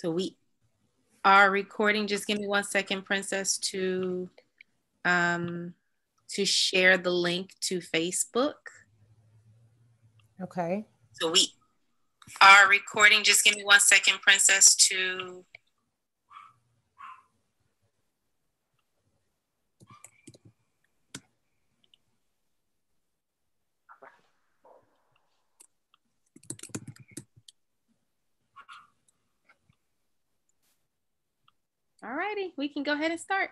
So we are recording. Just give me 1 second, Princess, to share the link to Facebook. Okay. So we are recording. Just give me 1 second, Princess, to All righty, we can go ahead and start.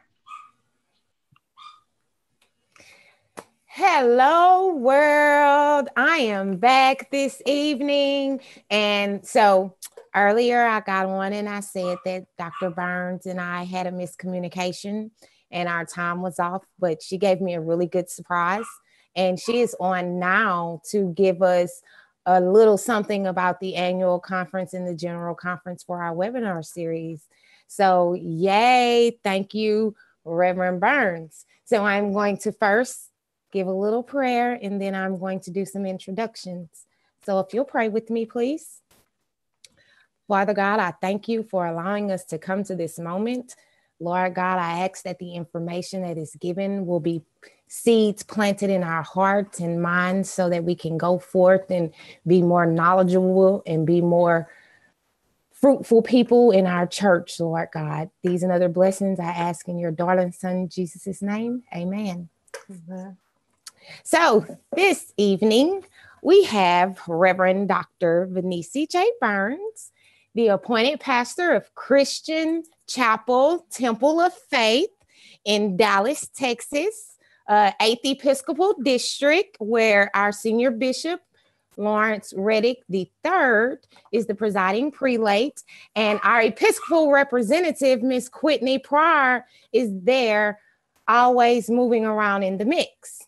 Hello, world. I am back this evening. And so earlier I got on and I said that Dr. Burns and I had a miscommunication and our time was off, but she gave me a really good surprise. And she is on now to give us a little something about the annual conference and the general conference for our webinar series. So yay, thank you, Reverend Burns. So I'm going to first give a little prayer, and then I'm going to do some introductions. So if you'll pray with me, please. Father God, I thank you for allowing us to come to this moment. Lord God, I ask that the information that is given will be seeds planted in our hearts and minds so that we can go forth and be more knowledgeable and be more fruitful people in our church, Lord God. These and other blessings I ask in your darling son, Jesus' name. Amen. Amen. So this evening, we have Reverend Dr. Vanessee J. Burns, the appointed pastor of Christian Chapel Temple of Faith in Dallas, Texas, 8th Episcopal District, where our senior bishop, Lawrence Reddick III, is the presiding prelate, and our Episcopal representative, Miss Whitney Pryor, is there, always moving around in the mix.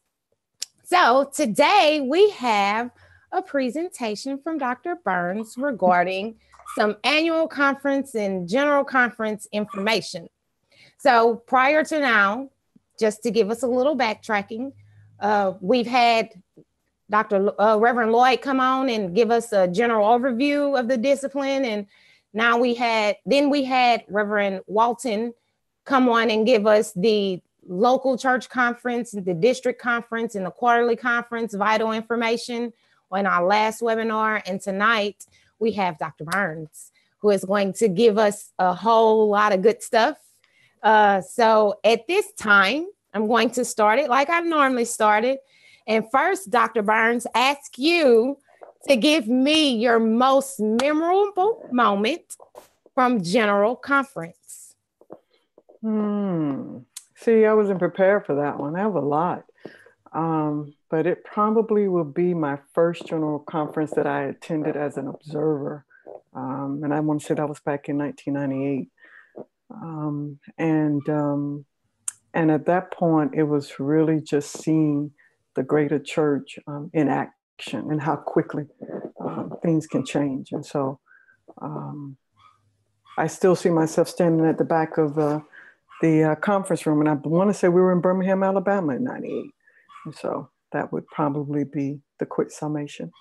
So today we have a presentation from Dr. Burns regarding some annual conference and general conference information. So prior to now, just to give us a little backtracking, we've had Dr. Reverend Lloyd come on and give us a general overview of the discipline. And now we had Reverend Walton come on and give us the local church conference, the district conference, and the quarterly conference, vital information on our last webinar. And tonight we have Dr. Burns, who is going to give us a whole lot of good stuff. So at this time, I'm going to start it like I normally started. And first, Dr. Burns, ask you to give me your most memorable moment from General Conference. See, I wasn't prepared for that one. I have a lot. But it probably will be my first General Conference that I attended as an observer. And I want to say that was back in 1998. And at that point, it was really just seeing the greater church in action and how quickly things can change. And so I still see myself standing at the back of the conference room. And I want to say we were in Birmingham, Alabama in 98. And so that would probably be the quick summation.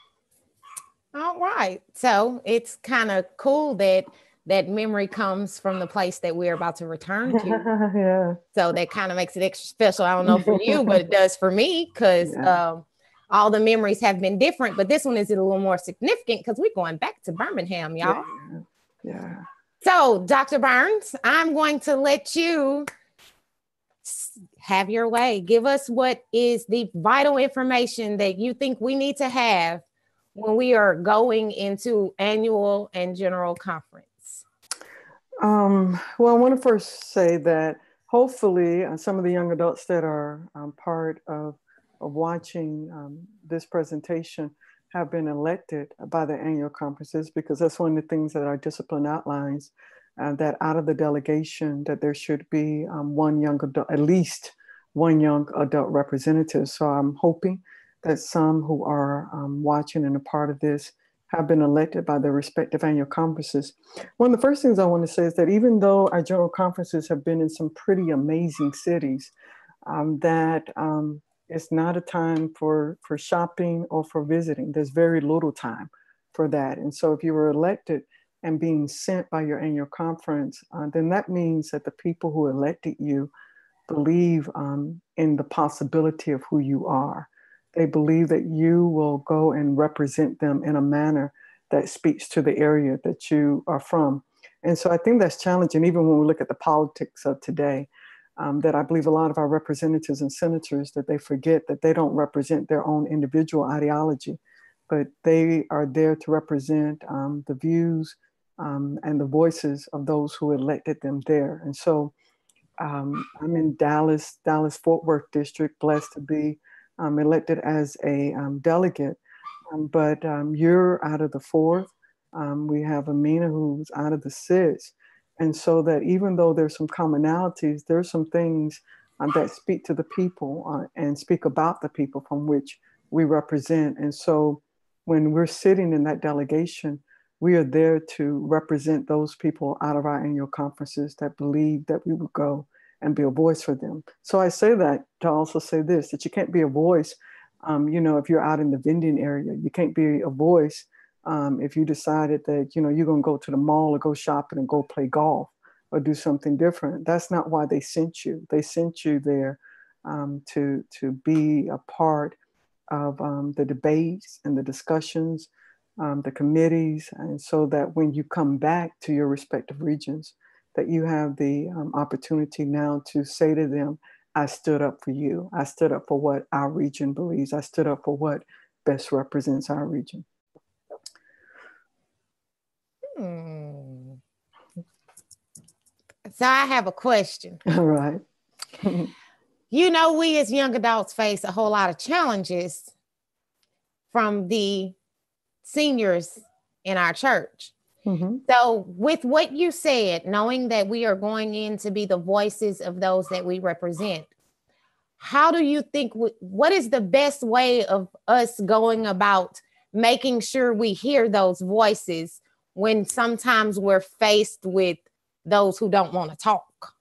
All right. So it's kind of cool that memory comes from the place that we're about to return to. Yeah. So that kind of makes it extra special. I don't know for you, but it does for me because all the memories have been different. But this one is a little more significant because we're going back to Birmingham, y'all. Yeah. So, Dr. Burns, I'm going to let you have your way. Give us what is the vital information that you think we need to have when we are going into annual and general conference. Well, I want to first say that hopefully some of the young adults that are part of watching this presentation have been elected by the annual conferences, because that's one of the things that our discipline outlines, that out of the delegation that there should be one young adult, at least one young adult representative. So I'm hoping that some who are watching and a part of this have been elected by their respective annual conferences. One of the first things I want to say is that even though our general conferences have been in some pretty amazing cities, it's not a time for shopping or for visiting. There's very little time for that. And so if you were elected and being sent by your annual conference, then that means that the people who elected you believe in the possibility of who you are. They believe that you will go and represent them in a manner that speaks to the area that you are from. And so I think that's challenging, even when we look at the politics of today, that I believe a lot of our representatives and senators, that they forget that they don't represent their own individual ideology, but they are there to represent the views and the voices of those who elected them there. And so I'm in Dallas-Fort Worth district, blessed to be elected as a delegate. But you're out of the 4th. We have Amina who's out of the 6th. And so that even though there's some commonalities, there's some things that speak to the people and speak about the people from which we represent. And so when we're sitting in that delegation, we are there to represent those people out of our annual conferences that believe that we will go and be a voice for them. So I say that to also say this, that you can't be a voice, if you're out in the vending area. You can't be a voice if you decided that, you're going to go to the mall or go shopping and go play golf or do something different. That's not why they sent you. They sent you there to be a part of the debates and the discussions, the committees, and so that when you come back to your respective regions, that you have the opportunity now to say to them, I stood up for you. I stood up for what our region believes. I stood up for what best represents our region. So I have a question. All right. We as young adults face a whole lot of challenges from the seniors in our church. Mm-hmm. So with what you said, knowing that we are going in to be the voices of those that we represent, how do you think, what is the best way of us going about making sure we hear those voices when sometimes we're faced with those who don't want to talk?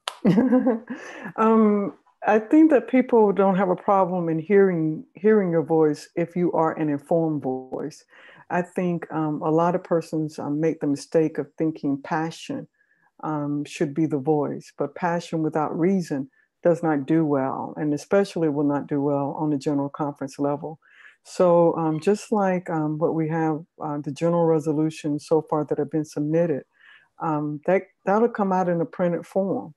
I think that people don't have a problem in hearing your voice if you are an informed voice. I think a lot of persons make the mistake of thinking passion should be the voice, but passion without reason does not do well, and especially will not do well on the general conference level. So just like what we have, the general resolutions so far that have been submitted, that'll come out in a printed form.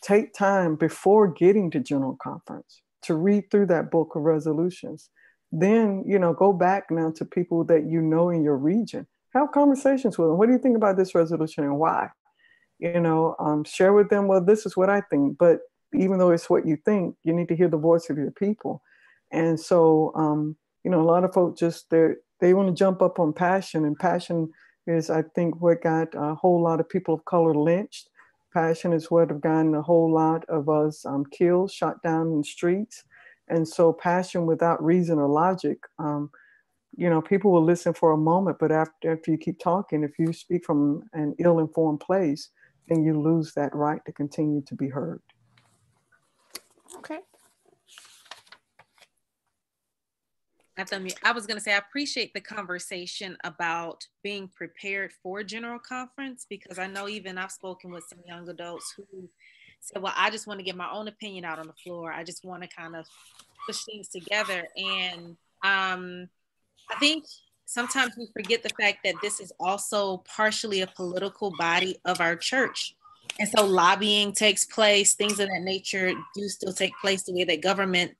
Take time before getting to general conference to read through that book of resolutions. Then, go back now to people that you know in your region. Have conversations with them. What do you think about this resolution and why? Share with them, well, this is what I think. But even though it's what you think, you need to hear the voice of your people. And so, a lot of folks they want to jump up on passion. And passion is, I think, what got a whole lot of people of color lynched. Passion is what have gotten a whole lot of us killed, shot down in the streets. And so passion without reason or logic, people will listen for a moment, but after you keep talking, if you speak from an ill-informed place, then you lose that right to continue to be heard. Okay. I was going to say, I appreciate the conversation about being prepared for general conference, because I know even I've spoken with some young adults who said, well, I just want to get my own opinion out on the floor. I just want to kind of push things together. And I think sometimes we forget the fact that this is also partially a political body of our church. And so lobbying takes place, things of that nature do still take place, the way that government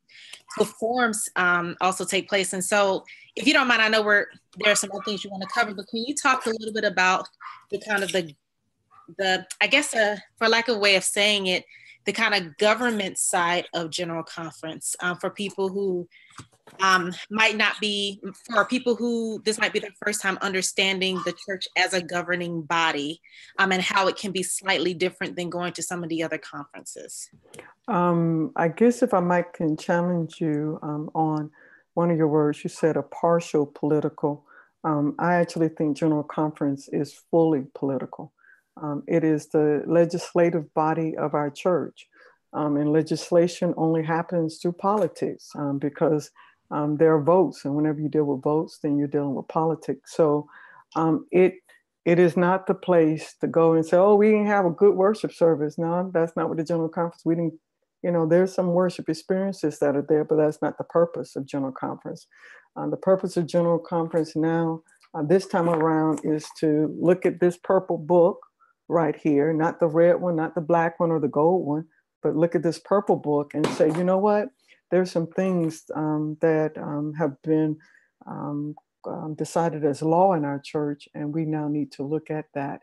reforms also take place. And so if you don't mind, I know there are some other things you want to cover, but can you talk a little bit about the kind of the I guess for lack of a way of saying it, the kind of government side of general conference for people who might not be, for people who this might be their first time understanding the church as a governing body, and how it can be slightly different than going to some of the other conferences. I guess if I can challenge you on one of your words, you said a partial political. I actually think General Conference is fully political. It is the legislative body of our church. And legislation only happens through politics because there are votes. And whenever you deal with votes, then you're dealing with politics. So it is not the place to go and say, oh, we didn't have a good worship service. No, that's not what the General Conference, we didn't, there's some worship experiences that are there, but that's not the purpose of General Conference. The purpose of General Conference now, this time around, is to look at this purple book right here, not the red one, not the black one or the gold one, but look at this purple book and say, you know what? There's some things that have been decided as law in our church, and we now need to look at that.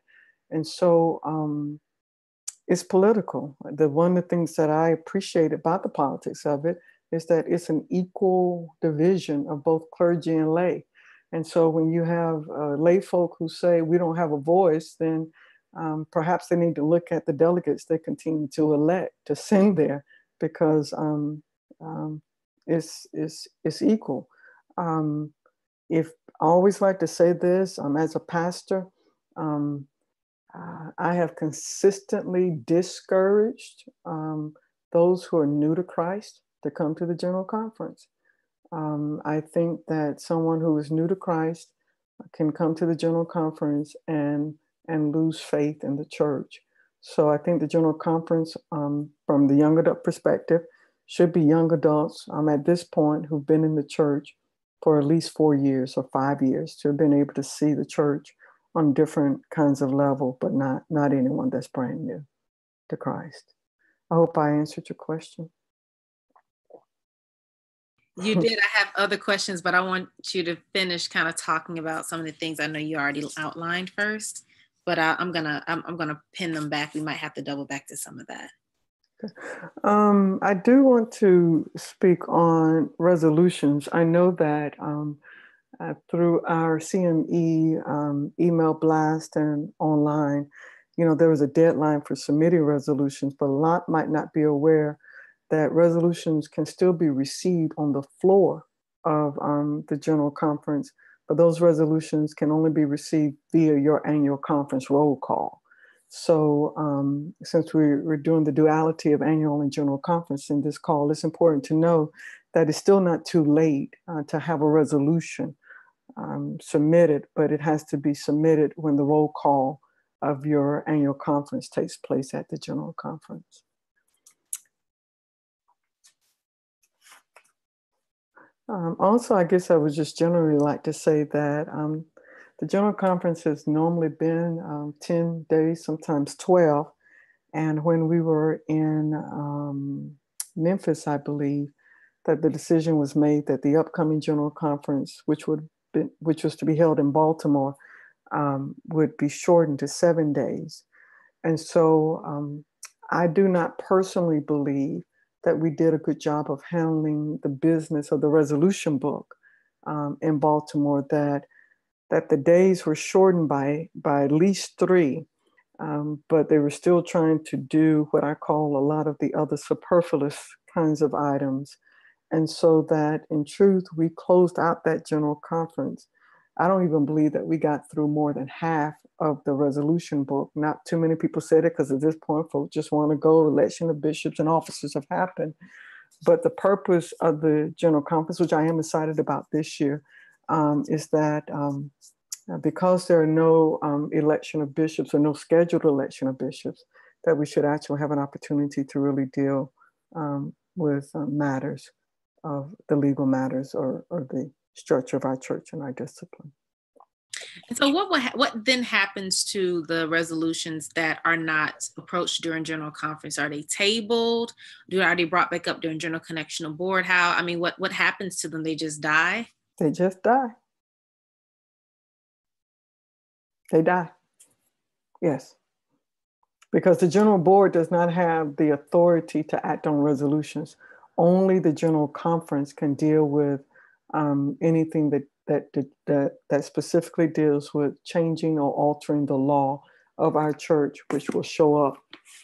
And so it's political. One of the things that I appreciate about the politics of it is that it's an equal division of both clergy and lay. And so when you have lay folk who say we don't have a voice, then perhaps they need to look at the delegates they continue to elect to send there, because it's equal. If I always like to say this, as a pastor, I have consistently discouraged those who are new to Christ to come to the General Conference. I think that someone who is new to Christ can come to the General Conference and lose faith in the church. So I think the General Conference, from the young adult perspective, should be young adults at this point who've been in the church for at least 4 years or 5 years, to have been able to see the church on different kinds of level, but not anyone that's brand new to Christ. I hope I answered your question. You did. I have other questions, but I want you to finish kind of talking about some of the things I know you already outlined first, but I'm gonna pin them back. We might have to double back to some of that. I do want to speak on resolutions. I know that through our CME email blast and online, there was a deadline for submitting resolutions, but a lot might not be aware that resolutions can still be received on the floor of the General Conference, but those resolutions can only be received via your annual conference roll call. So since we're doing the duality of annual and General Conference in this call, it's important to know that it's still not too late to have a resolution submitted, but it has to be submitted when the roll call of your annual conference takes place at the General Conference. Also, I guess I would just generally like to say that the General Conference has normally been 10 days, sometimes 12. And when we were in Memphis, I believe that the decision was made that the upcoming General Conference, which was to be held in Baltimore, would be shortened to 7 days. And so I do not personally believe that we did a good job of handling the business of the resolution book in Baltimore, that the days were shortened by at least 3, but they were still trying to do what I call a lot of the other superfluous kinds of items. And so that in truth, we closed out that General Conference. I don't even believe that we got through more than half of the resolution book. Not too many people said it, because at this point, folks just want to go. Election of bishops and officers have happened. But the purpose of the General Conference, which I am excited about this year, is that because there are no election of bishops or no scheduled election of bishops, that we should actually have an opportunity to really deal with matters of the legal matters or the structure of our church and our discipline. And so what then happens to the resolutions that are not approached during General Conference? Are they tabled? Are they brought back up during General Connectional Board? What happens to them? They just die? They just die. They die. Yes. Because the General Board does not have the authority to act on resolutions. Only the General Conference can deal with anything that specifically deals with changing or altering the law of our church, which will show up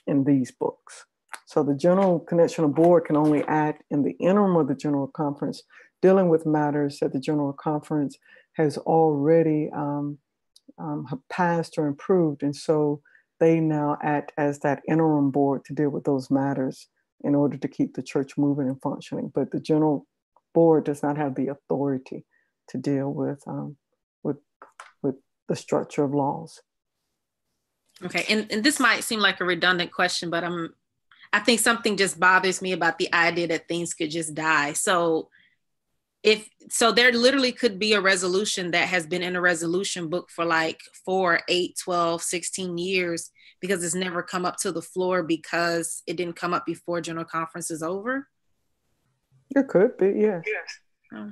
in these books. So the General Connectional Board can only act in the interim of the General Conference, dealing with matters that the General Conference has already passed or improved. And so they now act as that interim board to deal with those matters in order to keep the church moving and functioning. But the General Board does not have the authority to deal with the structure of laws. Okay, and this might seem like a redundant question, but I think something just bothers me about the idea that things could just die. So there literally could be a resolution that has been in a resolution book for like 4, 8, 12, 16 years because it's never come up to the floor because it didn't come up before general conference is over. It could be, yes. Oh.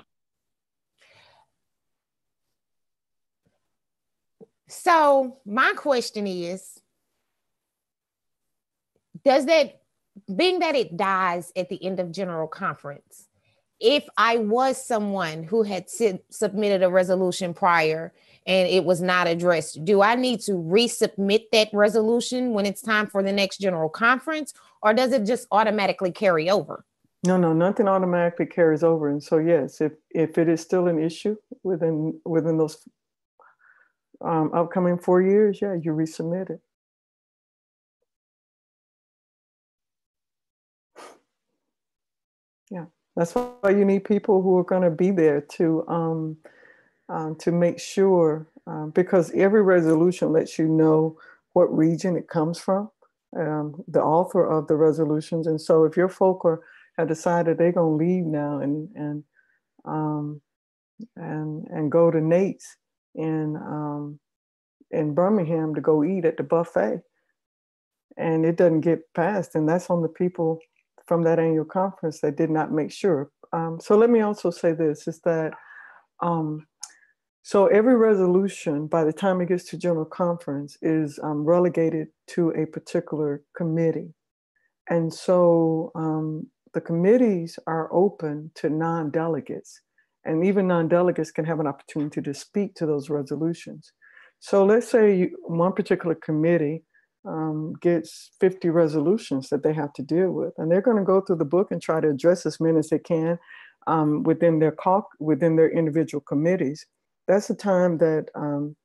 So my question is, being that it dies at the end of general conference, if I was someone who had submitted a resolution prior and it was not addressed, do I need to resubmit that resolution when it's time for the next general conference, or does it just automatically carry over? No, nothing automatically carries over. And so, yes, if it is still an issue within those upcoming 4 years, yeah, you resubmit it. Yeah, that's why you need people who are going to be there to make sure, because every resolution lets you know what region it comes from, the author of the resolutions. And so if your folk have decided they're going to leave now and go to Nate's in Birmingham to go eat at the buffet, and it doesn't get passed, and that's on the people from that annual conference that did not make sure. So let me also say this, is that so every resolution, by the time it gets to general conference, is relegated to a particular committee. And so the committees are open to non-delegates, and even non-delegates can have an opportunity to speak to those resolutions. So let's say one particular committee gets 50 resolutions that they have to deal with, and they're going to go through the book and try to address as many as they can within their individual committees. That's a time that, and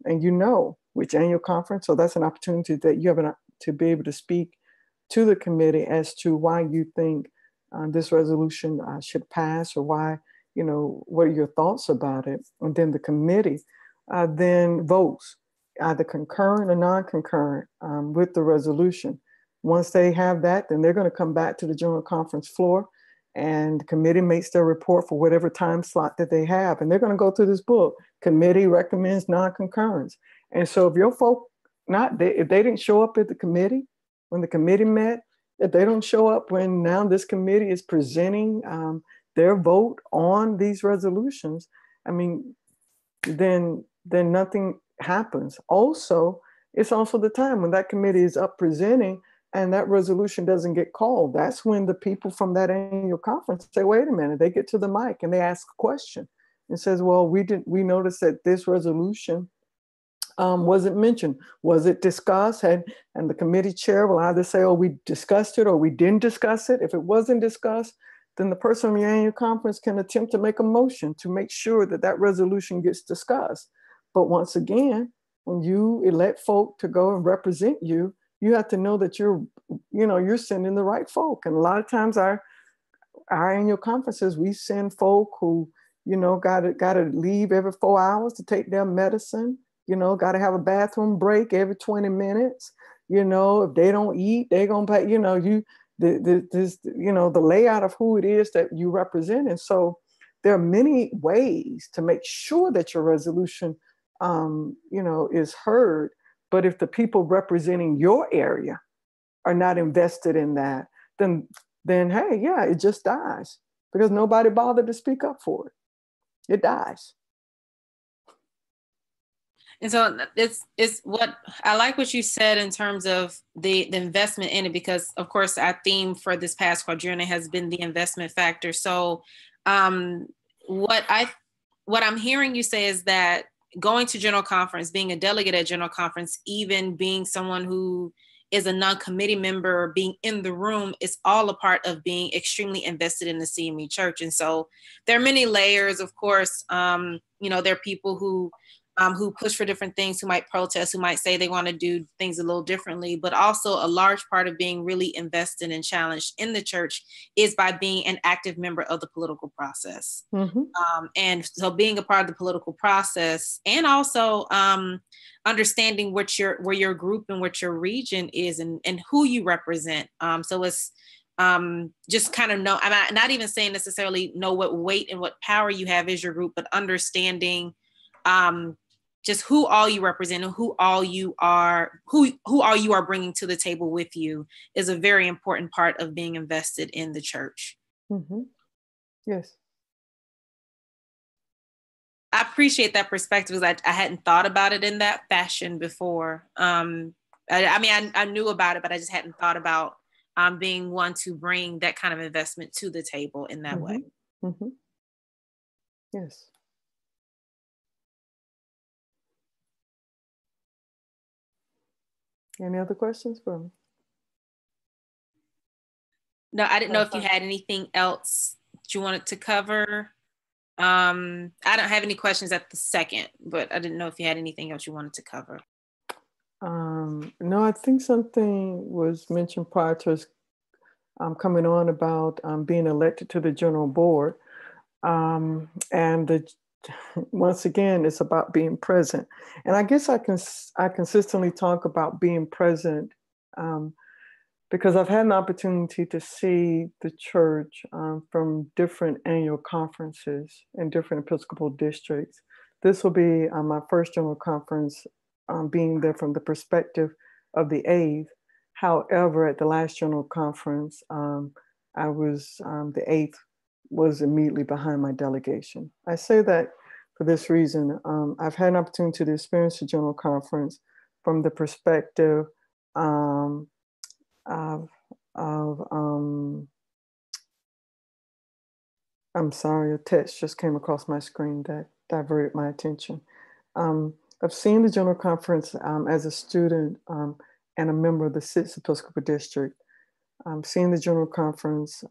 which annual conference, so that's an opportunity that you have to be able to speak to the committee as to why you think this resolution should pass, or why, what are your thoughts about it? And then the committee then votes, either concurrent or non-concurrent with the resolution. Once they have that, then they're going to come back to the general conference floor, and the committee makes their report for whatever time slot that they have. And they're going to go through this book. Committee recommends non-concurrence. And so if your folk, if they didn't show up at the committee when the committee met, if they don't show up when now this committee is presenting their vote on these resolutions, I mean, then nothing happens. Also, it's also the time when that committee is up presenting and that resolution doesn't get called. That's when the people from that annual conference say, wait a minute, they get to the mic and they ask a question and says, well, we noticed that this resolution wasn't mentioned. Was it discussed? And the committee chair will either say, oh, we discussed it, or we didn't discuss it. If it wasn't discussed, then the person from your annual conference can attempt to make a motion to make sure that that resolution gets discussed. But once again, when you elect folk to go and represent you, you have to know that you're sending the right folk. And a lot of times our annual conferences, we send folk who, got to leave every 4 hours to take their medicine, got to have a bathroom break every 20 minutes. If they don't eat, they're going to pay, the layout of who it is that you represent. And so there are many ways to make sure that your resolution, is heard. But if the people representing your area are not invested in that, then hey, yeah, it just dies because nobody bothered to speak up for it. It dies. And so it's what I like what you said in terms of the investment in it, because of course our theme for this past quadrennium has been the investment factor. So what I'm hearing you say is that going to general conference, being a delegate at general conference, even being someone who is a non-committee member, being in the room, is all a part of being extremely invested in the CME church. And so there are many layers, of course. There are people who who push for different things, who might protest, who might say they want to do things a little differently. But also a large part of being really invested and challenged in the church is by being an active member of the political process. Mm-hmm. And so being a part of the political process, and also understanding where your group and what your region is, and who you represent. So it's just kind of know, I'm not even saying necessarily know what weight and what power you have as your group, but understanding just who all you represent and who all you are bringing to the table with you is a very important part of being invested in the church. Mm-hmm. Yes. I appreciate that perspective, because I hadn't thought about it in that fashion before. I mean, I knew about it, but I just hadn't thought about being one to bring that kind of investment to the table in that way. Mm-hmm. Yes. Any other questions for me? No, I didn't know if you had anything else that you wanted to cover. I don't have any questions at the second, but I didn't know if you had anything else you wanted to cover. No, I think something was mentioned prior to us coming on about being elected to the general board. And once again, it's about being present. And I guess I consistently talk about being present because I've had an opportunity to see the church from different annual conferences in different Episcopal districts. This will be my first general conference, being there from the perspective of the 8th. However, at the last general conference, I was the 8th was immediately behind my delegation. I say that for this reason. I've had an opportunity to experience the general conference from the perspective of I'm sorry, a text just came across my screen that diverted my attention. I've seen the general conference as a student and a member of the 6th Episcopal District. Seeing the general conference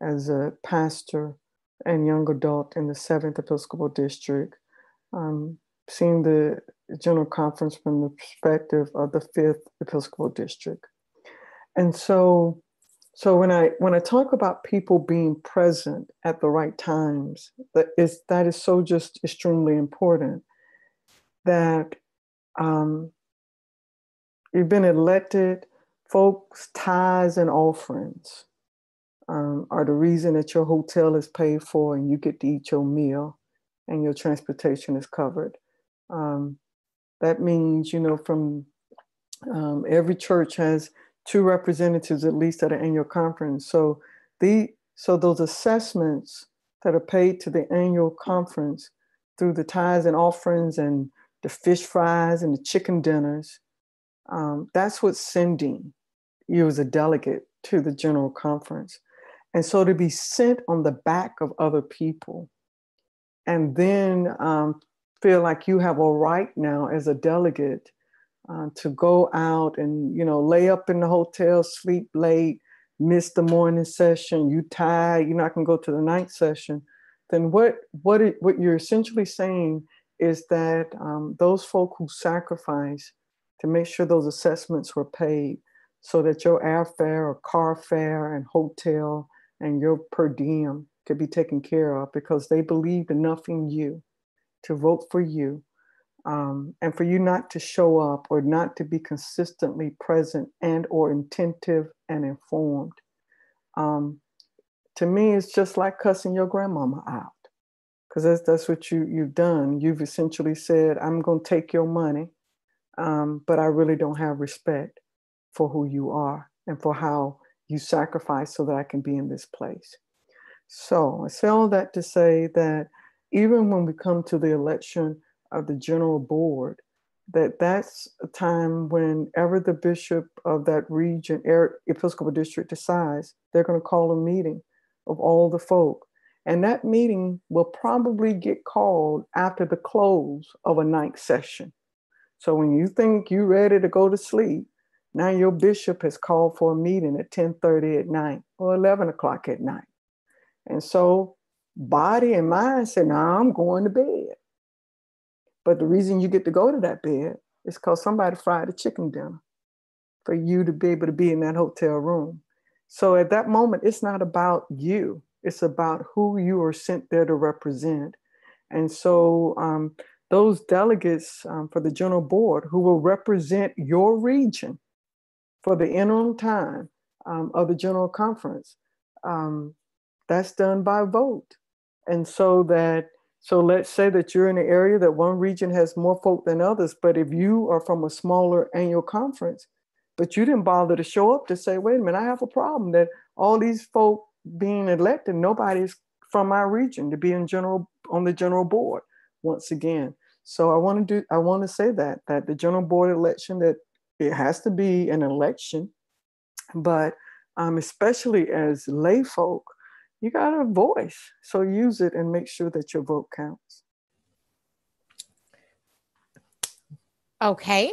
as a pastor and young adult in the 7th Episcopal District, seeing the general conference from the perspective of the 5th Episcopal District. And so when I talk about people being present at the right times, that is so just extremely important, that you've been elected, folks' tithes and offerings are the reason that your hotel is paid for and you get to eat your meal and your transportation is covered. That means, from every church has 2 representatives at least at an annual conference. So those assessments that are paid to the annual conference through the tithes and offerings and the fish fries and the chicken dinners, that's what's sending you as a delegate to the general conference. And so to be sent on the back of other people and then feel like you have a right now as a delegate to go out and, lay up in the hotel, sleep late, miss the morning session, you tired, you're not going to go to the night session, then what you're essentially saying is that those folk who sacrifice to make sure those assessments were paid so that your airfare or car fare and hotel and your per diem could be taken care of because they believed enough in you to vote for you. And for you not to show up or not to be consistently present and or attentive and informed. To me, it's just like cussing your grandmama out, because that's what you've done. You've essentially said, I'm going to take your money, but I really don't have respect for who you are and for how you sacrifice so that I can be in this place. So I say all that to say that even when we come to the election of the general board, that's a time whenever the bishop of that region, Episcopal district decides, they're going to call a meeting of all the folk. And that meeting will probably get called after the close of a night session. So when you think you're ready to go to sleep, now your bishop has called for a meeting at 10:30 at night or 11 o'clock at night. And so body and mind say, now I'm going to bed. But the reason you get to go to that bed is because somebody fried a chicken dinner for you to be able to be in that hotel room. So at that moment, it's not about you. It's about who you are sent there to represent. And so those delegates for the general board who will represent your region for the interim time of the general conference, that's done by vote. And so let's say that you're in an area that one region has more folk than others, but if you are from a smaller annual conference, but you didn't bother to show up to say, wait a minute, I have a problem that all these folk being elected, nobody's from my region to be on the general board once again. So I want to say that the general board election, that it has to be an election, but especially as lay folk, you got a voice. So use it and make sure that your vote counts. Okay.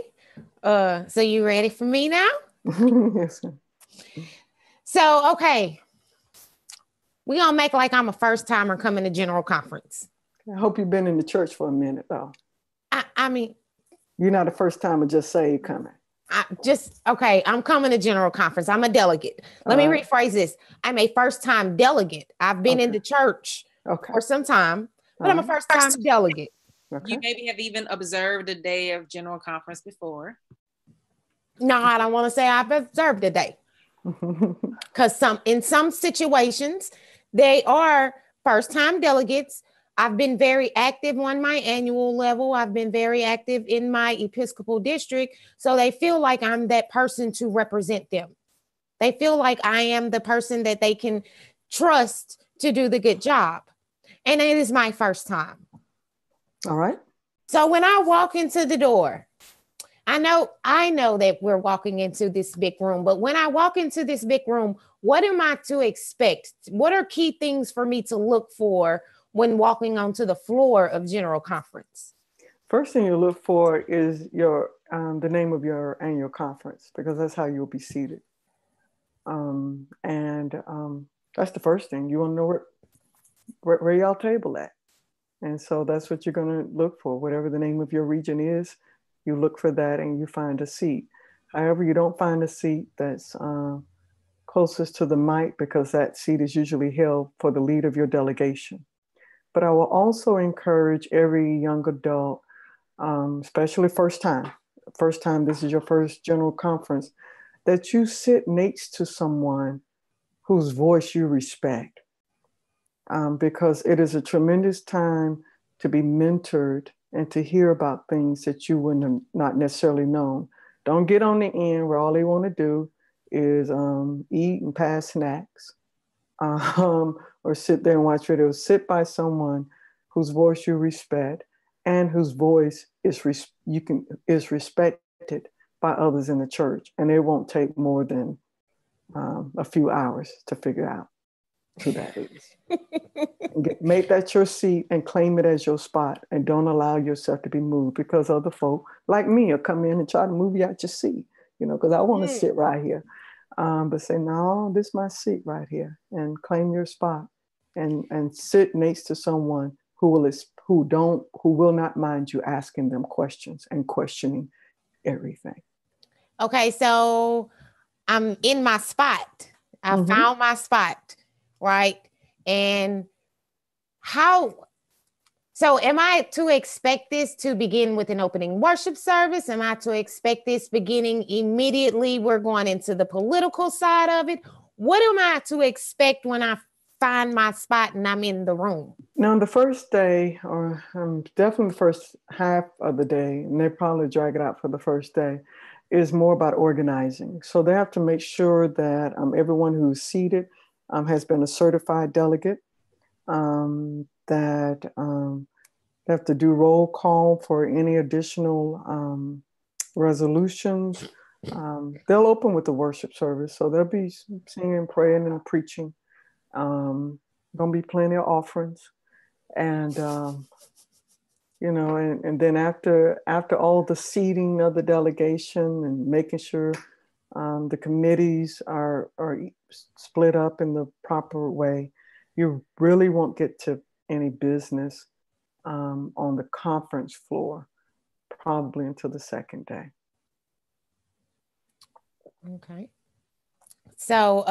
So you ready for me now? Yes, sir. So, okay. We're going to make like I'm a first timer coming to general conference. I hope you've been in the church for a minute, though. I mean, you're not a first timer, just say you're coming. I'm coming to general conference. I'm a delegate. Let me rephrase this. I'm a first time delegate. I've been in the church for some time, but I'm a first time delegate. Okay. You maybe have even observed a day of general conference before. No, I don't want to say I've observed a day. Because in some situations, they are first time delegates. I've been very active on my annual level. I've been very active in my Episcopal district. So they feel like I'm that person to represent them. They feel like I am the person that they can trust to do the good job. And it is my first time. All right. So when I walk into the door, I know that we're walking into this big room, but when I walk into this big room, what am I to expect? What are key things for me to look for when walking onto the floor of general conference? First thing you look for is the name of your annual conference, because that's how you'll be seated. That's the first thing. You want to know where y'all table at. And so that's what you're going to look for. Whatever the name of your region is, you look for that and you find a seat. However, you don't find a seat that's closest to the mic, because that seat is usually held for the lead of your delegation. But I will also encourage every young adult, especially first time, this is your first general conference, that you sit next to someone whose voice you respect. Because it is a tremendous time to be mentored and to hear about things that you wouldn't have not necessarily known. Don't get on the end where all they want to do is eat and pass snacks, or sit there and watch videos. Sit by someone whose voice you respect and whose voice is respected by others in the church. And it won't take more than a few hours to figure out who that is. Make that your seat and claim it as your spot, and don't allow yourself to be moved, because other folk like me will come in and try to move you out your seat, because I want to sit right here. But say, no, this is my seat right here, and claim your spot, and sit next to someone who will not mind you asking them questions and questioning everything. Okay, so I'm in my spot. I found my spot, right? And so am I to expect this to begin with an opening worship service? Am I to expect this beginning immediately? We're going into the political side of it. What am I to expect when I find my spot and I'm in the room? Now, the first day, or definitely the first half of the day, and they probably drag it out for the first day, is more about organizing. So they have to make sure that everyone who's seated has been a certified delegate, that they have to do roll call for any additional resolutions. They'll open with the worship service, so there'll be singing, praying, and preaching. Gonna be plenty of offerings, and and then after all the seating of the delegation and making sure the committees are split up in the proper way, you really won't get to any business on the conference floor, probably until the second day. Okay. So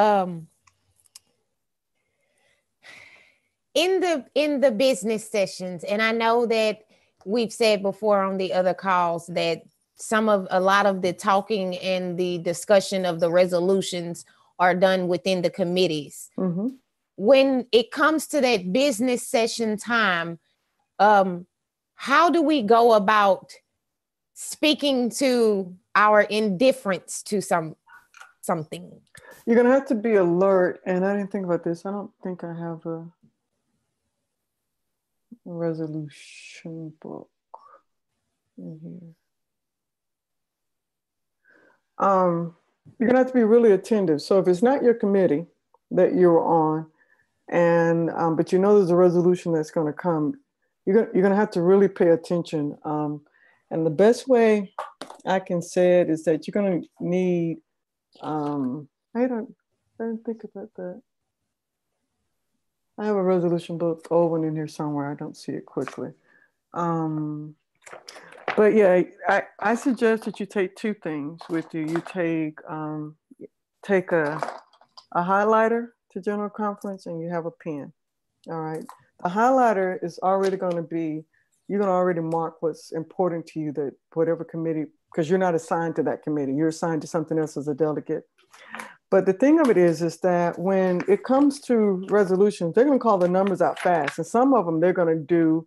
in the business sessions, and I know that we've said before on the other calls that a lot of the talking and the discussion of the resolutions are done within the committees. Mm-hmm. When it comes to that business session time, how do we go about speaking to our indifference to something? You're going to have to be alert. And I didn't think about this. I don't think I have a resolution book in here. You're going to have to be really attentive. So if it's not your committee that you're on, and but you know there's a resolution that's going to come, you're going to have to really pay attention. And the best way I can say it is that you're going to need, I didn't think about that. I have a resolution book, old one in here somewhere. I don't see it quickly. But yeah, I suggest that you take two things with you. You take a highlighter to general conference, and you have a pen. All right. The highlighter is already going to be, you're going to already mark what's important to you, that whatever committee, because you're not assigned to that committee, you're assigned to something else as a delegate. But the thing of it is that when it comes to resolutions, they're going to call the numbers out fast. And some of them they're going to do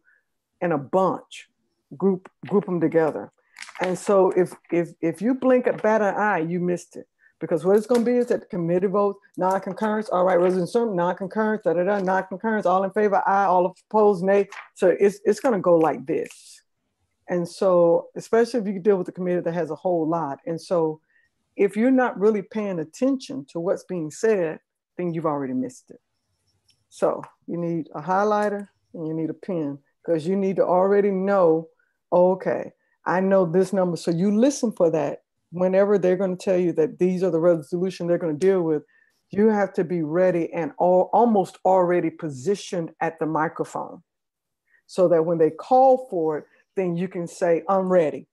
in a bunch, group them together. And so if you blink at bat an eye, you missed it. Because what it's going to be is that the committee votes, non-concurrence, all right, resolution, non-concurrence, non-concurrence, all in favor, aye, all opposed, nay. So it's going to go like this. And so, especially if you deal with a committee that has a whole lot. And so, if you're not really paying attention to what's being said, then you've already missed it. So you need a highlighter and you need a pen, because you need to already know, okay, I know this number. So you listen for that. Whenever they're going to tell you that these are the resolutions they're going to deal with, you have to be ready and almost already positioned at the microphone, so that when they call for it, then you can say, I'm ready.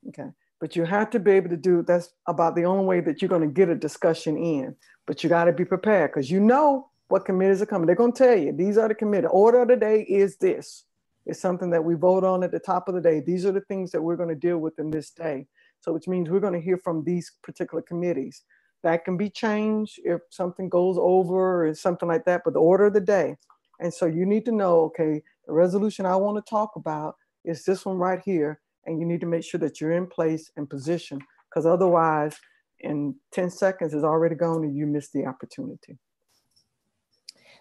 Okay. But you have to be able to do, that's about the only way that you're going to get a discussion in. But you got to be prepared, because you know what committees are coming. They're going to tell you, these are the committee. Order of the day is this. It's something that we vote on at the top of the day. These are the things that we're going to deal with in this day. So which means we're going to hear from these particular committees. That can be changed if something goes over or something like that, but the order of the day. And so you need to know, okay, the resolution I want to talk about is this one right here. And you need to make sure that you're in place and position, because otherwise in 10 seconds is already gone and you miss the opportunity.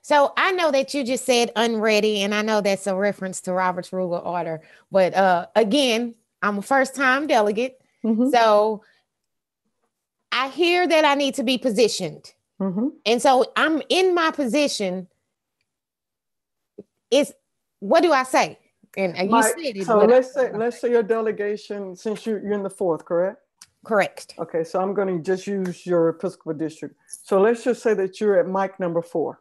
So I know that you just said unready, and I know that's a reference to Robert's Rule of Order. But again, I'm a first-time delegate. Mm-hmm. So I hear that I need to be positioned. Mm-hmm. And so I'm in my position. What do I say? And you said it. So let's say your delegation, since you're in the 4th, correct? Correct. Okay, so I'm going to just use your Episcopal district. So let's just say that you're at mic number 4.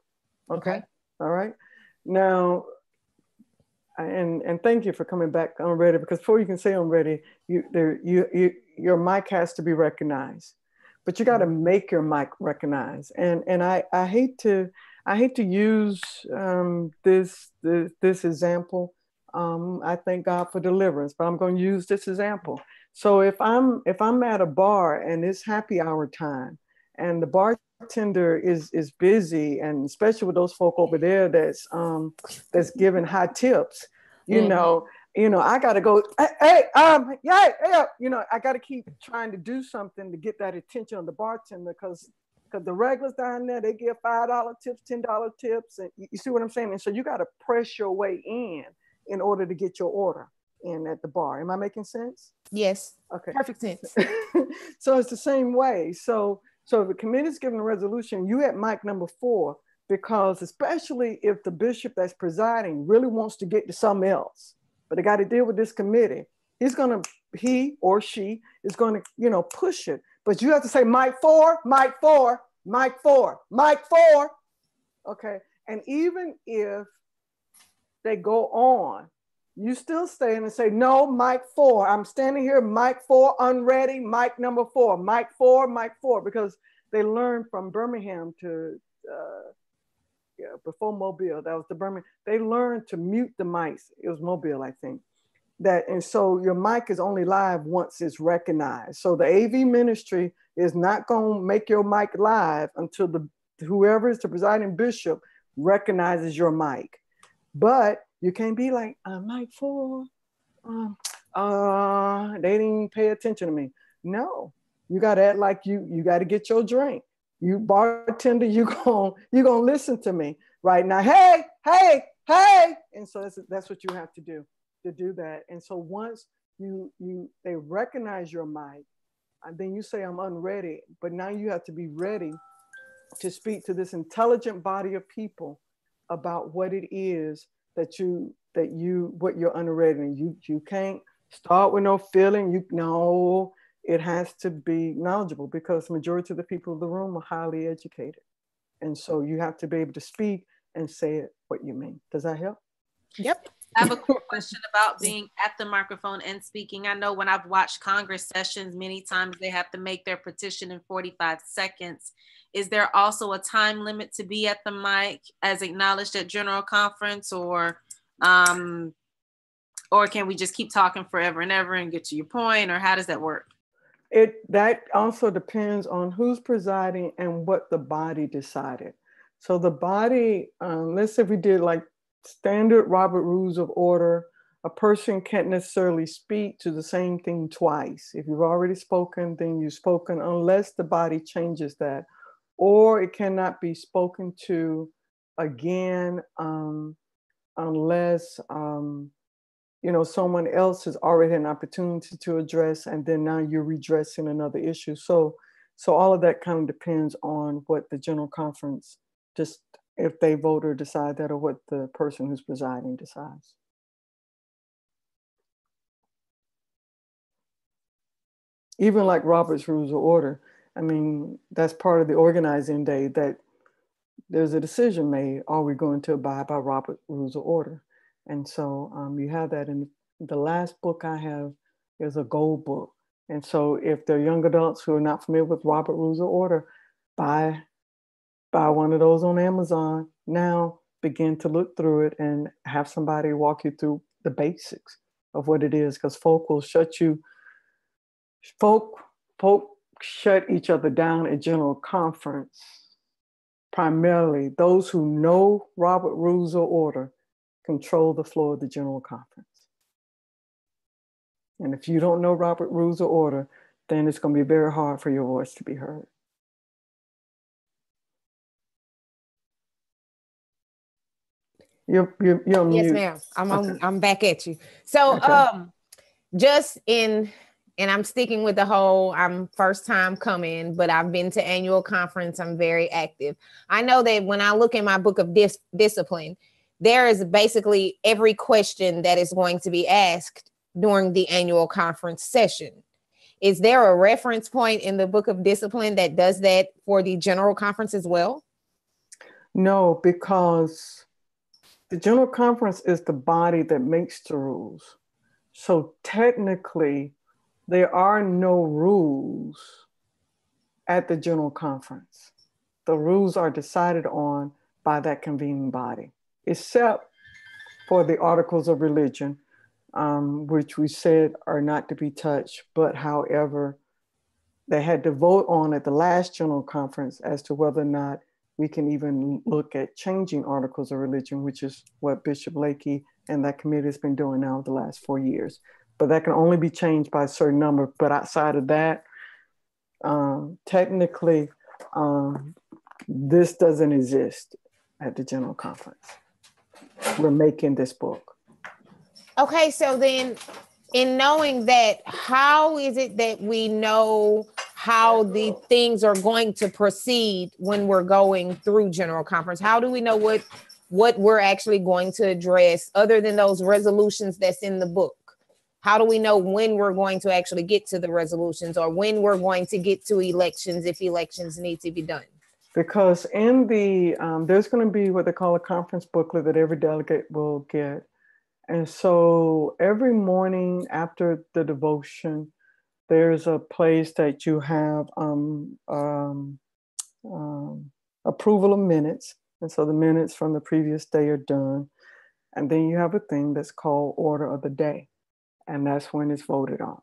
Okay. All right. Now, and thank you for coming back on ready, because before you can say I'm ready, your mic has to be recognized, but you got to make your mic recognized. And I hate to use this example. I thank God for deliverance, but I'm going to use this example. So if I'm at a bar and it's happy hour time, and the bartender is busy, and especially with those folk over there that's giving high tips, you know, I got to go, hey, I got to keep trying to do something to get that attention of the bartender, because the regulars down there, they give $5 tips, $10 tips, and you see what I'm saying? And so you got to press your way in order to get your order in at the bar. Am I making sense? Yes. Okay. Perfect sense. So it's the same way. So if the committee's giving a resolution, you at mic number 4, because especially if the bishop that's presiding really wants to get to something else, but they got to deal with this committee, he or she is going to, push it. But you have to say mic 4, mic 4, mic 4, mic 4. Okay. And even if they go on. You still stand and say, no, mic 4. I'm standing here, mic 4, unready, mic number 4, mic 4, mic 4, because they learned from Birmingham to, before Mobile, that was the Birmingham, they learned to mute the mics. It was Mobile, I think. And so your mic is only live once it's recognized. So the AV ministry is not going to make your mic live until whoever is the presiding bishop recognizes your mic. But you can't be like, mic 4, they didn't pay attention to me. No, you got to act like you got to get your drink. You bartender, you gonna listen to me right now. Hey, hey, hey. And so that's what you have to do that. And so once they recognize your mic, and then you say, I'm unready, but now you have to be ready to speak to this intelligent body of people about what it is what you're unready. You can't start with no feeling. It has to be knowledgeable, because the majority of the people in the room are highly educated. And so you have to be able to speak and say it what you mean. Does that help? Yep. I have a quick question about being at the microphone and speaking. I know when I've watched Congress sessions, many times they have to make their petition in 45 seconds. Is there also a time limit to be at the mic as acknowledged at General Conference, or can we just keep talking forever and ever and get to your point, or how does that work? That also depends on who's presiding and what the body decided. So the body, let's say we did like standard Robert Rules of Order, a person can't necessarily speak to the same thing twice. If you've already spoken, then you've spoken, unless the body changes that. Or it cannot be spoken to again unless someone else has already had an opportunity to address, and then now you're redressing another issue. So all of that kind of depends on what the General Conference, just if they vote or decide that, or what the person who's presiding decides. Even like Robert's Rules of Order, I mean, that's part of the organizing day, that there's a decision made, are we going to abide by Robert's Rules of Order? And so you have that. In the last book I have is a gold book. And so if they're young adults who are not familiar with Robert Rules of Order, buy one of those on Amazon now, begin to look through it and have somebody walk you through the basics of what it is, because folk shut each other down at General Conference. Primarily, those who know Robert Rules of Order control the floor of the General Conference. And if you don't know Robert Rules of Order, then it's going to be very hard for your voice to be heard. You're on Yes, mute. ma'am. Okay. I'm back at you. So Okay. and I'm sticking with the whole, I'm first time coming, but I've been to annual conference. I'm very active. I know that when I look in my book of discipline, there is basically every question that is going to be asked during the annual conference session. Is there a reference point in the book of discipline that does that for the general conference as well? No, because the General Conference is the body that makes the rules. So technically, there are no rules at the General Conference. The rules are decided on by that convening body, except for the Articles of Religion, which we said are not to be touched. But however, they had to vote on at the last General Conference as to whether or not we can even look at changing Articles of Religion, which is what Bishop Lakey and that committee has been doing now the last 4 years. But that can only be changed by a certain number. But outside of that, technically, this doesn't exist at the General Conference. We're making this book. Okay, so then in knowing that, how is it that we know how the things are going to proceed when we're going through General Conference? How do we know what we're actually going to address other than those resolutions that's in the book? How do we know when we're going to actually get to the resolutions, or when we're going to get to elections if elections need to be done? because in the, there's going to be what they call a conference booklet that every delegate will get. And so every morning after the devotion, there's a place that you have approval of minutes. And so the minutes from the previous day are done. And then you have a thing that's called order of the day. And that's when it's voted on.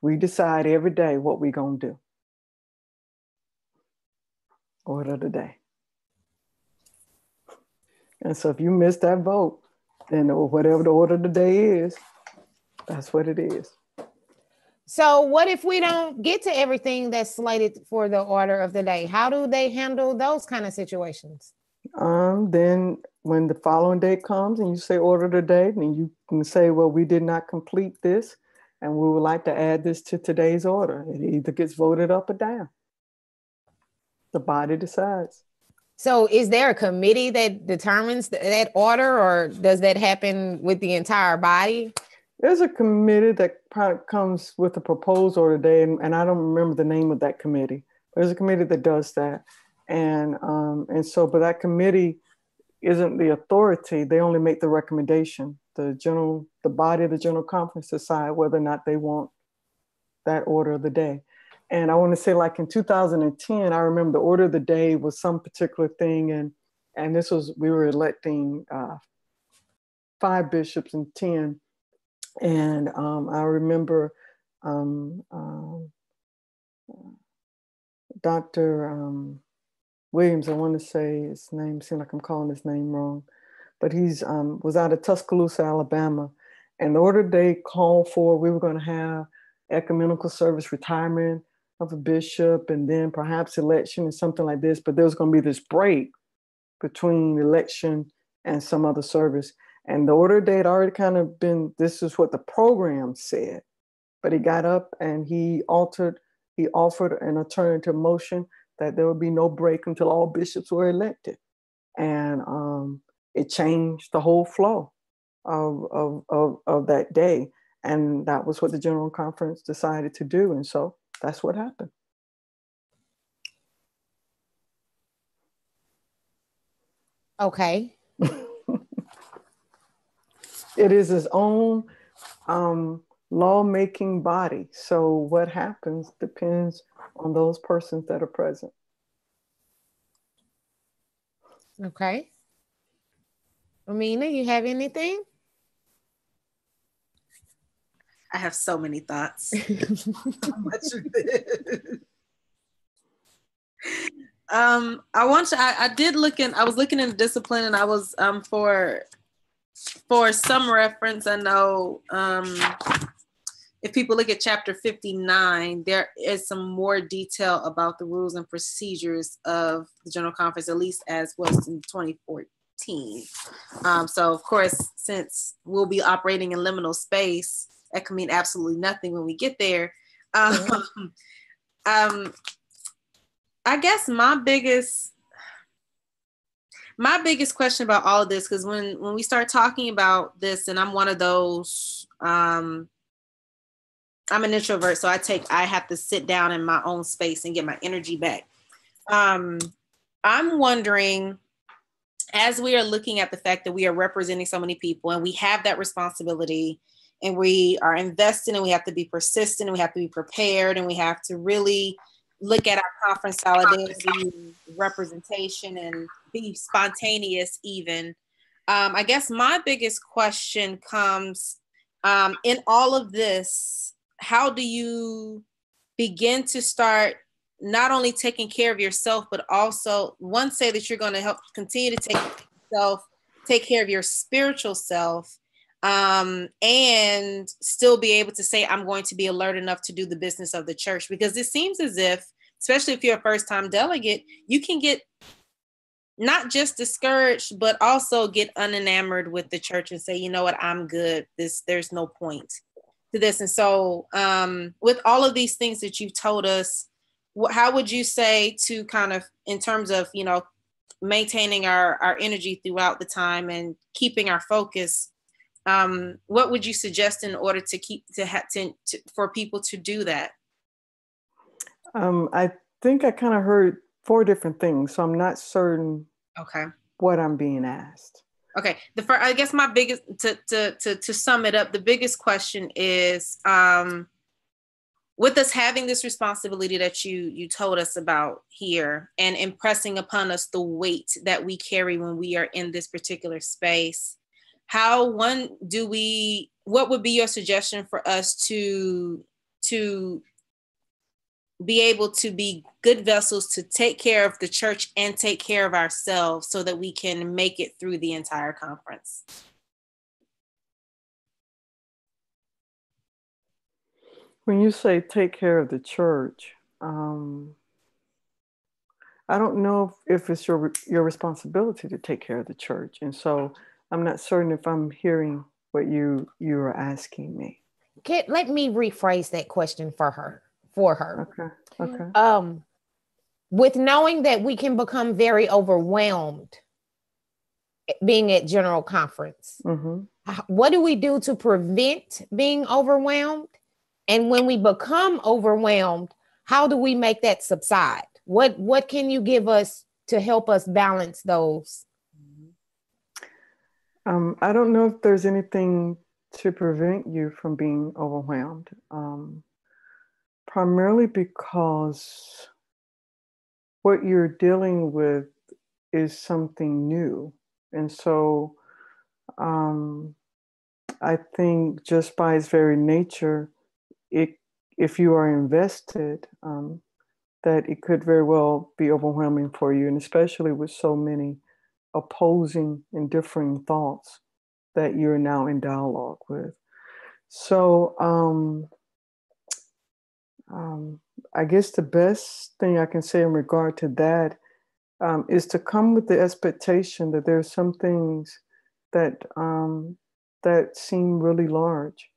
We decide every day what we're going to do. Order of the day. And so if you miss that vote, then whatever the order of the day is, that's what it is. So what if we don't get to everything that's slated for the order of the day? How do they handle those kind of situations? Then when the following day comes and you say order of the day, then you can say, well, we did not complete this and we would like to add this to today's order. It either gets voted up or down. The body decides. So is there a committee that determines that order, or does that happen with the entire body? There's a committee that comes with a proposed order today, and I don't remember the name of that committee. There's a committee that does that. But that committee isn't the authority. They only make the recommendation. The body of the general conference decide whether or not they want that order of the day. And I want to say, like in 2010, I remember the order of the day was some particular thing. And this was, we were electing 5 bishops and 10. And I remember Dr. Williams, I want to say his name, seems like I'm calling his name wrong, but he's was out of Tuscaloosa, Alabama. And the order they called for, we were going to have ecumenical service, retirement of a bishop, and then perhaps election and something like this. But there was going to be this break between election and some other service. And the order they had already kind of been, this is what the program said. But he got up and he offered an alternative motion that there would be no break until all bishops were elected. And it changed the whole flow of that day. And that was what the General Conference decided to do. And so that's what happened. Okay. It is its own lawmaking body. So what happens depends on those persons that are present. Okay. Amina, you have anything? I have so many thoughts. How much of this? I did look in, I was looking in discipline, and I was for some reference, I know if people look at chapter 59, there is some more detail about the rules and procedures of the General Conference, at least as was in 2014. So of course, since we'll be operating in liminal space, that can mean absolutely nothing when we get there. I guess my biggest question about all of this, because when we start talking about this, and I'm one of those, I'm an introvert, so I have to sit down in my own space and get my energy back. I'm wondering, as we are looking at the fact that we are representing so many people and we have that responsibility, and we are invested, and we have to be persistent, and we have to be prepared, and we have to really look at our conference solidarity, representation, and be spontaneous even. I guess my biggest question comes in all of this, how do you begin to start not only taking care of yourself, but also, one, say that you're going to help continue to take care of your spiritual self, and still be able to say, I'm going to be alert enough to do the business of the church? Because it seems as if, especially if you're a first-time delegate, you can get not just discouraged, but also get unenamored with the church and say, you know what, I'm good. There's no point to this. And so with all of these things that you've told us, how would you say to kind of, in terms of, maintaining our energy throughout the time and keeping our focus, what would you suggest in order for people to do that? I think I kind of heard 4 different things. So I'm not certain Okay. what I'm being asked. Okay. I guess my biggest, to sum it up, the biggest question is, with us having this responsibility that you told us about here, and impressing upon us the weight that we carry when we are in this particular space, what would be your suggestion for us to be able to be good vessels to take care of the church and take care of ourselves so that we can make it through the entire conference? When you say take care of the church, I don't know if it's your responsibility to take care of the church. And so I'm not certain if I'm hearing what you are asking me. Let me rephrase that question for her. Okay. With knowing that we can become very overwhelmed being at General Conference, what do we do to prevent being overwhelmed? And when we become overwhelmed, how do we make that subside? What can you give us to help us balance those? I don't know if there's anything to prevent you from being overwhelmed, primarily because what you're dealing with is something new. And so I think just by its very nature, if you are invested, that it could very well be overwhelming for you, and especially with so many opposing and differing thoughts that you're now in dialogue with. So I guess the best thing I can say in regard to that is to come with the expectation that there are some things that that seem really large,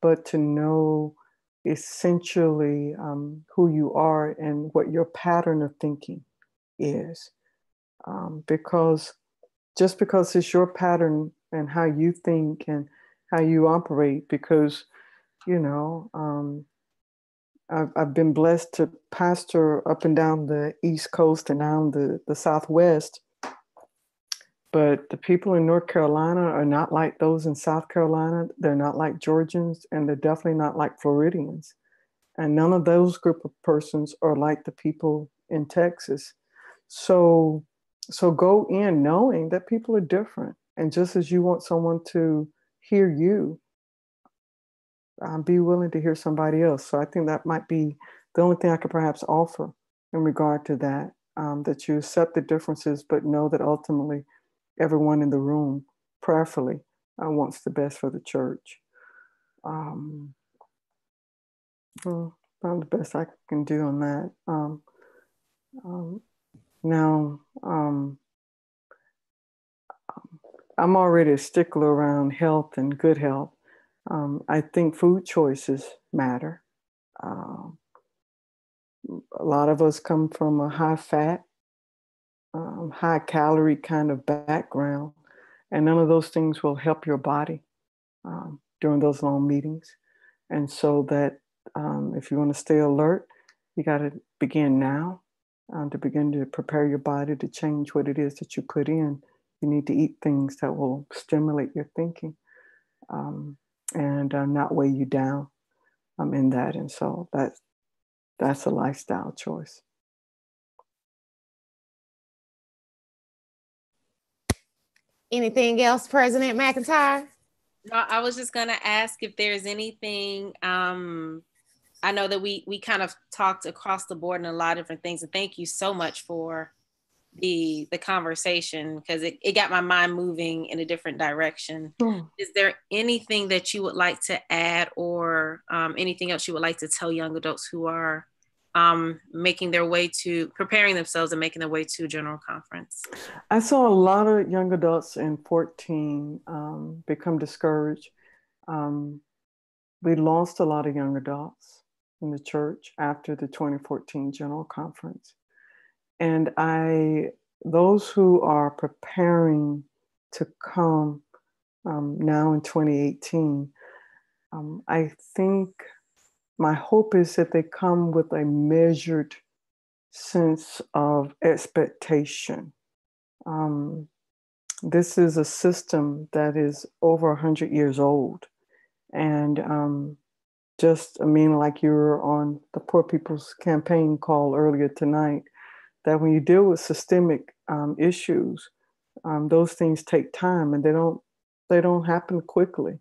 but to know essentially who you are and what your pattern of thinking is, because just because it's your pattern and how you think and how you operate, because I've been blessed to pastor up and down the East Coast and down the Southwest. But the people in North Carolina are not like those in South Carolina. They're not like Georgians, and they're definitely not like Floridians. And none of those group of persons are like the people in Texas. So go in knowing that people are different. And just as you want someone to hear you, be willing to hear somebody else. So I think that might be the only thing I could perhaps offer in regard to that, that you accept the differences, but know that ultimately everyone in the room prayerfully wants the best for the church. Probably the best I can do on that. Now, I'm already a stickler around health and good health. I think food choices matter. A lot of us come from a high fat, high calorie kind of background, and none of those things will help your body during those long meetings. And so that if you want to stay alert, you got to begin now to begin to prepare your body to change what it is that you put in. You need to eat things that will stimulate your thinking and not weigh you down in that. And so that's a lifestyle choice. Anything else, President McIntyre? No, I was just going to ask if there's anything. I know that we kind of talked across the board in a lot of different things, and thank you so much for the conversation, because it got my mind moving in a different direction. Is there anything that you would like to add, or anything else you would like to tell young adults who are making their way to preparing themselves and making their way to General Conference? I saw a lot of young adults in 14 become discouraged. We lost a lot of young adults in the church after the 2014 General Conference. And those who are preparing to come now in 2018, I think my hope is that they come with a measured sense of expectation. This is a system that is over 100 years old. And like you were on the Poor People's Campaign call earlier tonight, that when you deal with systemic issues, those things take time, and they don't happen quickly.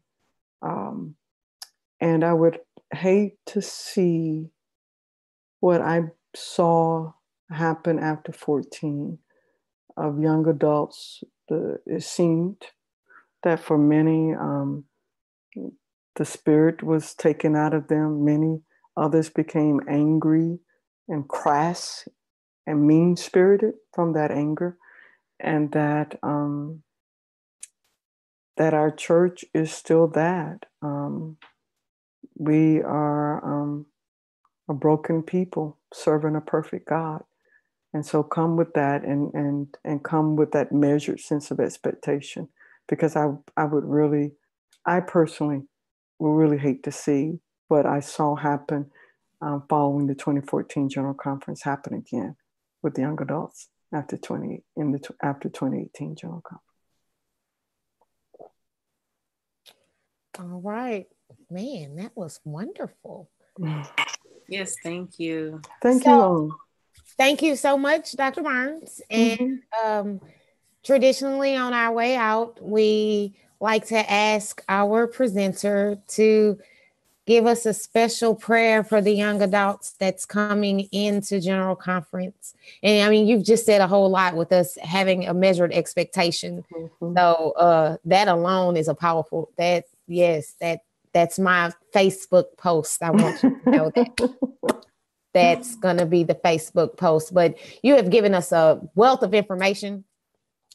And I would hate to see what I saw happen after 14 of young adults. It seemed that for many, the spirit was taken out of them. Many others became angry and crass and mean-spirited from that anger, and that our church is still that. We are a broken people serving a perfect God. And so come with that, and come with that measured sense of expectation, because I personally would really hate to see what I saw happen following the 2014 General Conference happen again with the young adults after 2018 General Conference. All right, man, that was wonderful. Yes, thank you. Thank you. Thank you so much, Dr. Burns. And traditionally on our way out, we like to ask our presenter to give us a special prayer for the young adults that's coming into General Conference. And I mean, you've just said a whole lot with us having a measured expectation. So that alone is a powerful, that's my Facebook post. I want you to know that. That's going to be the Facebook post. But you have given us a wealth of information.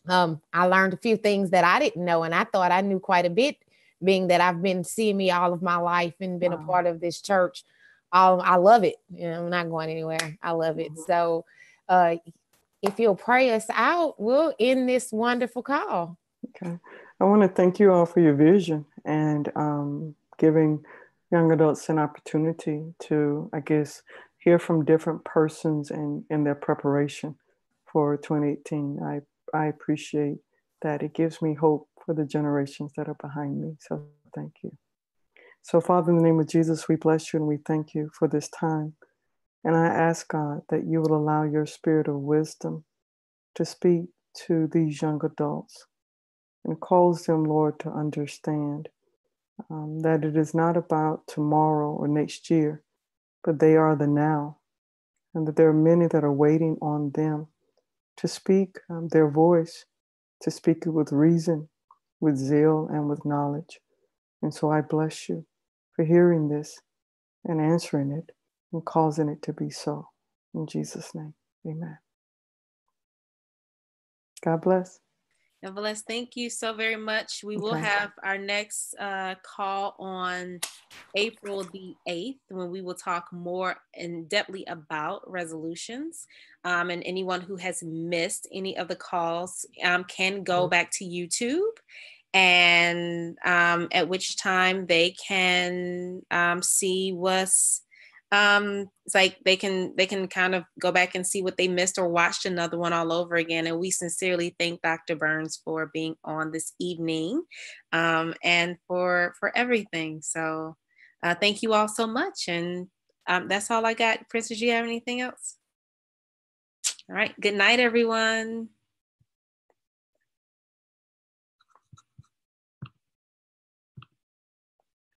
I learned a few things that I didn't know, and I thought I knew quite a bit, being that I've been seeing me all of my life and been a part of this church. I love it. I'm not going anywhere. I love it. So if you'll pray us out, we'll end this wonderful call. Okay. I want to thank you all for your vision and giving young adults an opportunity to, I guess, hear from different persons in their preparation for 2018. I appreciate that. It gives me hope for the generations that are behind me. So thank you. So Father, in the name of Jesus, we bless you and we thank you for this time. And I ask God that you will allow your spirit of wisdom to speak to these young adults and cause them, Lord, to understand that it is not about tomorrow or next year, but they are the now, and that there are many that are waiting on them to speak their voice, to speak it with reason, with zeal, and with knowledge. And so I bless you for hearing this and answering it and causing it to be so. In Jesus' name, amen. God bless. God bless. Thank you so very much. We will have our next call on April the 8th, when we will talk more in depthly about resolutions. And anyone who has missed any of the calls can go back to YouTube, and at which time they can see what's it's like they can kind of go back and see what they missed or watched another one all over again. And we sincerely thank Dr. Burns for being on this evening and for everything. So thank you all so much. And that's all I got. Princess, do you have anything else? All right. Good night, everyone.